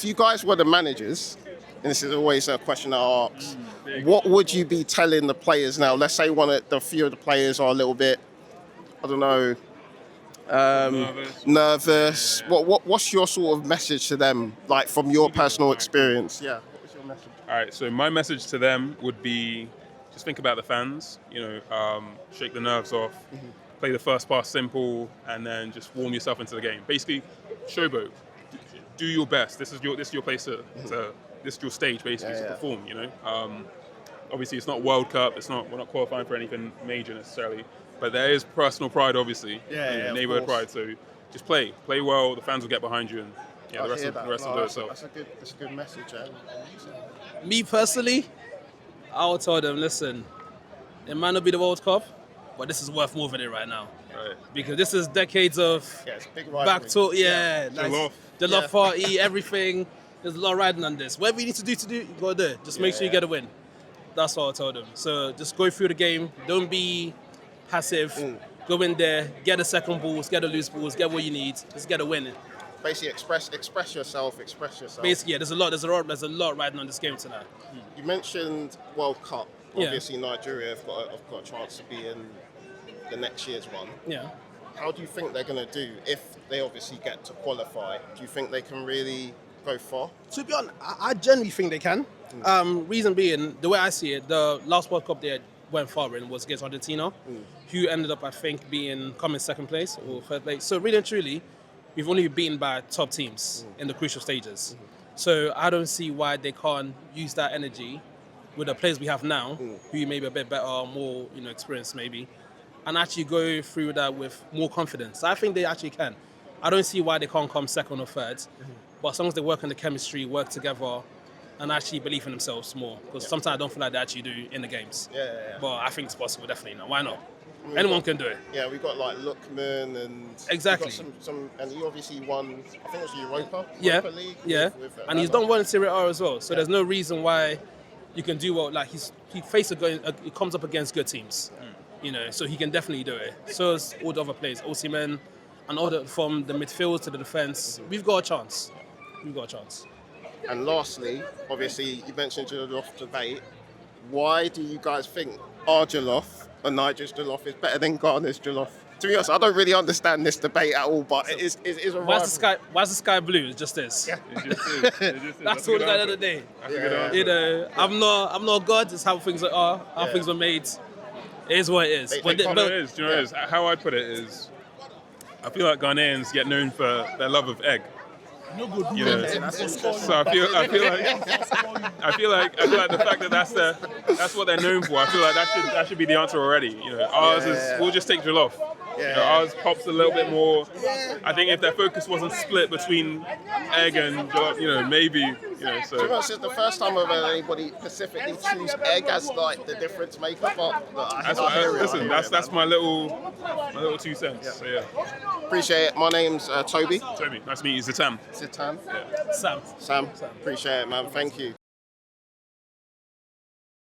if you guys were the managers, and this is always a question I ask, what would you be telling the players now? Let's say a few of the players are a little bit, I don't know, nervous. Yeah. What's your sort of message to them, like from your personal experience? Yeah. What was your message? All right, so my message to them would be just think about the fans, shake the nerves off, play the first pass simple, and then just warm yourself into the game. Basically, showboat. Do your best. This is your place to this is your stage basically to perform. Obviously it's not World Cup. We're not qualifying for anything major necessarily, but there is personal pride, obviously. Neighborhood pride. So just play well. The fans will get behind you, and the rest will do itself. That's a good message. Me personally, I would tell them, listen, it might not be the World Cup, but this is worth moving it right now. Right. Because this is decades of it's big back to Jollof. Jollof party, everything. There's a lot riding on this. Whatever you need to do, you gotta do it. Just make sure you get a win. That's what I told them. So just go through the game. Don't be passive. Go in there, get the second balls, get the loose balls, get what you need. Just get a win. Basically, express yourself. Basically, there's a lot riding on this game tonight. You mentioned World Cup. Obviously, Nigeria have got a chance to be in the next year's one. Yeah. How do you think they're going to do if they obviously get to qualify? Do you think they can really go far? To be honest, I genuinely think they can. Reason being, the way I see it, the last World Cup they went far in was against Argentina, who ended up, I think, coming second place or third place. So really and truly, we've only been beaten by top teams in the crucial stages. So I don't see why they can't use that energy with the players we have now, who may be a bit better, more experienced maybe, and actually go through that with more confidence. I think they actually can. I don't see why they can't come second or third, but as long as they work on the chemistry, work together, and actually believe in themselves more, because sometimes I don't feel like they actually do in the games. But I think it's possible, definitely. No, why not? Anyone can do it. Yeah, we've got like Lookman and exactly. Some, and he obviously won. I think it was Europa League. With and he's done well in Serie A as well. So there's no reason why you can do well. Like he comes up against good teams, so he can definitely do it. So as all the other players, Osimhen, and from the midfield to the defense, we've got a chance. And lastly, obviously you mentioned jollof debate. Why do you guys think our jollof and Niger's jollof is better than Ghana's jollof? To be honest, I don't really understand this debate at all, but it is a why's the sky blue? It just is. Yeah. It just is. That's all the other day. I'm not God. It's how things are. How things are made. It is what it is. Do you know what it is? How I put it is, I feel like Ghanaians get known for their love of egg. No good. So I feel like the fact that that's what they're known for. I feel like that should be the answer already. Ours is we'll just take jollof. Ours pops a little bit more. I think if their focus wasn't split between egg and jollof, maybe. So. To be honest, it's the first time I've heard anybody specifically choose egg as like the difference maker. Listen, that's my little 2 cents. Yeah. So yeah. Appreciate it. My name's Toby. Toby, nice to meet you, Zatam. Zitan. Yeah. Sam. Appreciate it, man. Thank you.